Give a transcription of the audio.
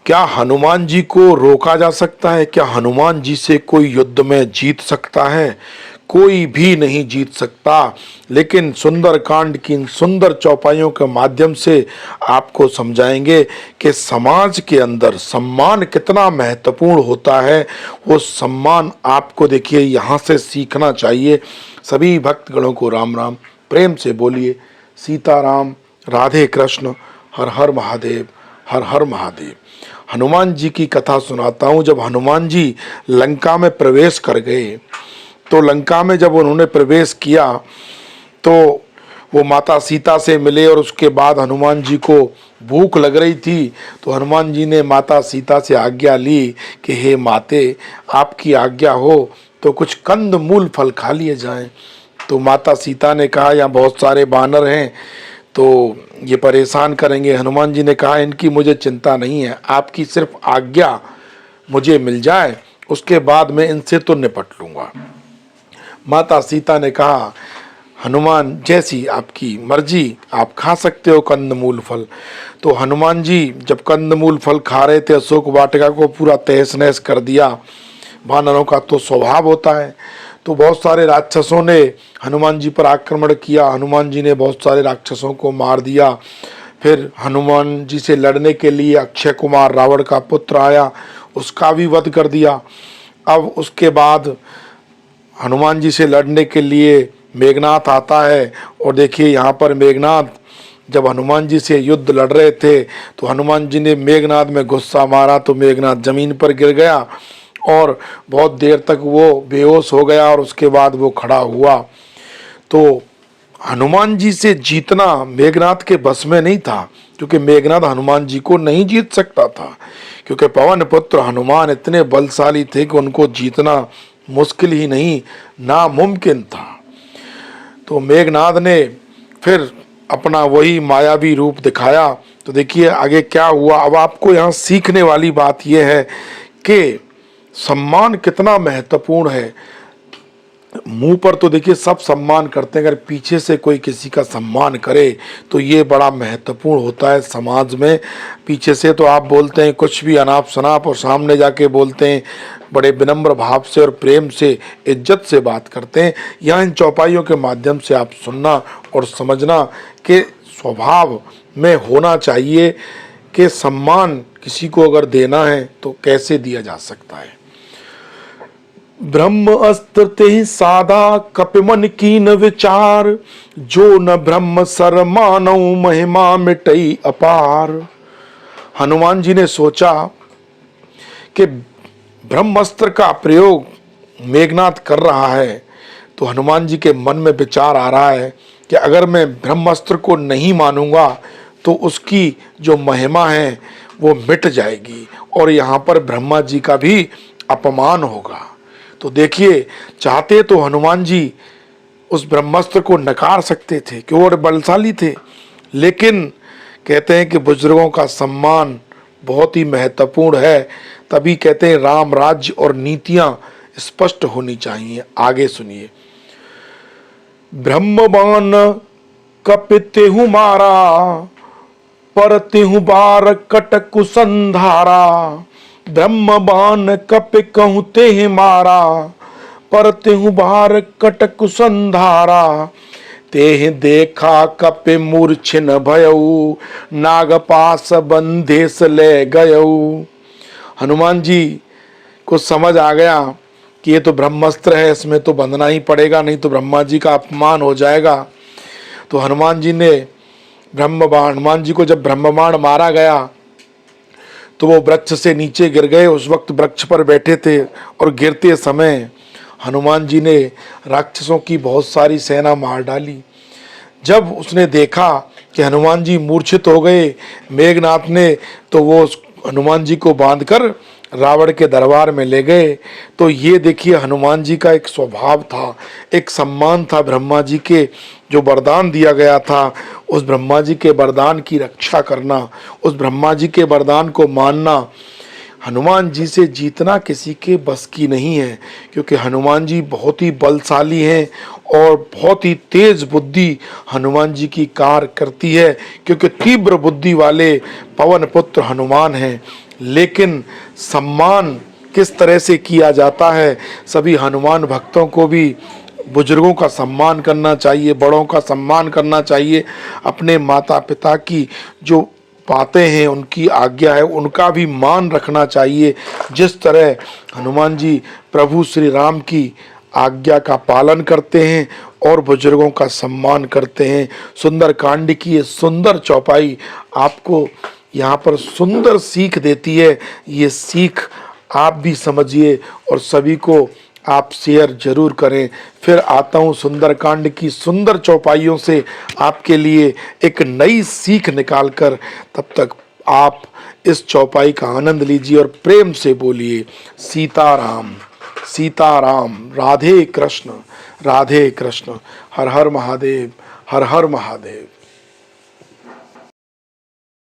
क्या हनुमान जी को रोका जा सकता है? क्या हनुमान जी से कोई युद्ध में जीत सकता है? कोई भी नहीं जीत सकता। लेकिन सुंदर कांड की इन सुंदर चौपाइयों के माध्यम से आपको समझाएंगे कि समाज के अंदर सम्मान कितना महत्वपूर्ण होता है। वो सम्मान आपको देखिए यहाँ से सीखना चाहिए। सभी भक्तगणों को राम राम, प्रेम से बोलिए सीताराम, राधे कृष्ण, हर हर महादेव, हर हर महादेव। हनुमान जी की कथा सुनाता हूँ। जब हनुमान जी लंका में प्रवेश कर गए, तो लंका में जब उन्होंने प्रवेश किया तो वो माता सीता से मिले, और उसके बाद हनुमान जी को भूख लग रही थी। तो हनुमान जी ने माता सीता से आज्ञा ली कि हे माते, आपकी आज्ञा हो तो कुछ कंद मूल फल खा लिए जाएं। तो माता सीता ने कहा यहाँ बहुत सारे बानर हैं, तो ये परेशान करेंगे। हनुमान जी ने कहा इनकी मुझे चिंता नहीं है, आपकी सिर्फ आज्ञा मुझे मिल जाए, उसके बाद मैं इनसे तो निपट लूँगा। माता सीता ने कहा हनुमान जैसी आपकी मर्जी, आप खा सकते हो कंदमूल फल। तो हनुमान जी जब कंदमूल फल खा रहे थे, अशोक वाटिका को पूरा तहस नहस कर दिया। वानरों का तो स्वभाव होता है। तो बहुत सारे राक्षसों ने हनुमान जी पर आक्रमण किया। हनुमान जी ने बहुत सारे राक्षसों को मार दिया। फिर हनुमान जी से लड़ने के लिए अक्षय कुमार रावण का पुत्र आया, उसका भी वध कर दिया। अब उसके बाद हनुमान जी से लड़ने के लिए मेघनाथ आता है, और देखिए यहाँ पर मेघनाथ जब हनुमान जी से युद्ध लड़ रहे थे तो हनुमान जी ने मेघनाथ में गुस्सा मारा, तो मेघनाथ जमीन पर गिर गया और बहुत देर तक वो बेहोश हो गया, और उसके बाद वो खड़ा हुआ। तो हनुमान जी से जीतना मेघनाथ के बस में नहीं था, क्योंकि मेघनाथ हनुमान जी को नहीं जीत सकता था, क्योंकि पवन पुत्र हनुमान इतने बलशाली थे कि उनको जीतना मुश्किल ही नहीं, नामुमकिन था। तो मेघनाथ ने फिर अपना वही मायावी रूप दिखाया। तो देखिए आगे क्या हुआ। अब आपको यहाँ सीखने वाली बात यह है कि सम्मान कितना महत्वपूर्ण है। मुंह पर तो देखिए सब सम्मान करते हैं, अगर पीछे से कोई किसी का सम्मान करे तो ये बड़ा महत्वपूर्ण होता है समाज में। पीछे से तो आप बोलते हैं कुछ भी अनाप शनाप, और सामने जाके बोलते हैं बड़े विनम्र भाव से और प्रेम से, इज्जत से बात करते हैं। यहाँ इन चौपाइयों के माध्यम से आप सुनना और समझना कि स्वभाव में होना चाहिए कि सम्मान किसी को अगर देना है तो कैसे दिया जा सकता है। ब्रह्म अस्त्र ते साधा कपिमन कीन विचार, जो न ब्रह्म सर मानव महिमा मिटई अपार। हनुमान जी ने सोचा कि ब्रह्मास्त्र का प्रयोग मेघनाथ कर रहा है, तो हनुमान जी के मन में विचार आ रहा है कि अगर मैं ब्रह्मास्त्र को नहीं मानूंगा तो उसकी जो महिमा है वो मिट जाएगी, और यहाँ पर ब्रह्मा जी का भी अपमान होगा। तो देखिए चाहते तो हनुमान जी उस ब्रह्मास्त्र को नकार सकते थे, क्यों, और बलशाली थे। लेकिन कहते हैं कि बुजुर्गों का सम्मान बहुत ही महत्वपूर्ण है। तभी कहते हैं राम राज्य और नीतियां स्पष्ट होनी चाहिए। आगे सुनिए। ब्रह्मबान कपितेहु मारा, परतेहु बार कटकु संधारा। ब्रह्मबान कपि कहु तेहि मारा, परतेहु बार कटकु संधारा। तेहि देखा कपि मूर्छिन भयऊ, नागपास बंधेस ले गयऊ। हनुमान जी को समझ आ गया कि ये तो ब्रह्मास्त्र है, इसमें तो बंधना ही पड़ेगा, नहीं तो ब्रह्मा जी का अपमान हो जाएगा। तो हनुमान जी को जब ब्रह्मबाण मारा गया तो वो वृक्ष से नीचे गिर गए। उस वक्त वृक्ष पर बैठे थे, और गिरते समय हनुमान जी ने राक्षसों की बहुत सारी सेना मार डाली। जब उसने देखा कि हनुमान जी मूर्छित हो गए मेघनाथ ने, तो वो हनुमान जी को बांधकर रावण के दरबार में ले गए। तो ये देखिए हनुमान जी का एक स्वभाव था, एक सम्मान था ब्रह्मा जी के जो वरदान दिया गया था, उस ब्रह्मा जी के वरदान की रक्षा करना, उस ब्रह्मा जी के वरदान को मानना। हनुमान जी से जीतना किसी के बस की नहीं है, क्योंकि हनुमान जी बहुत ही बलशाली हैं और बहुत ही तेज बुद्धि हनुमान जी की कार्य करती है, क्योंकि तीव्र बुद्धि वाले पवन पुत्र हनुमान हैं। लेकिन सम्मान किस तरह से किया जाता है, सभी हनुमान भक्तों को भी बुजुर्गों का सम्मान करना चाहिए, बड़ों का सम्मान करना चाहिए, अपने माता पिता की जो बातें हैं, उनकी आज्ञा है, उनका भी मान रखना चाहिए। जिस तरह हनुमान जी प्रभु श्री राम की आज्ञा का पालन करते हैं और बुजुर्गों का सम्मान करते हैं। सुंदर कांड की ये सुंदर चौपाई आपको यहाँ पर सुंदर सीख देती है। ये सीख आप भी समझिए और सभी को आप शेयर जरूर करें। फिर आता हूँ सुंदरकांड की सुंदर चौपाइयों से आपके लिए एक नई सीख निकाल कर। तब तक आप इस चौपाई का आनंद लीजिए और प्रेम से बोलिए सीताराम सीताराम, राधे कृष्ण राधे कृष्ण, हर हर महादेव, हर हर महादेव।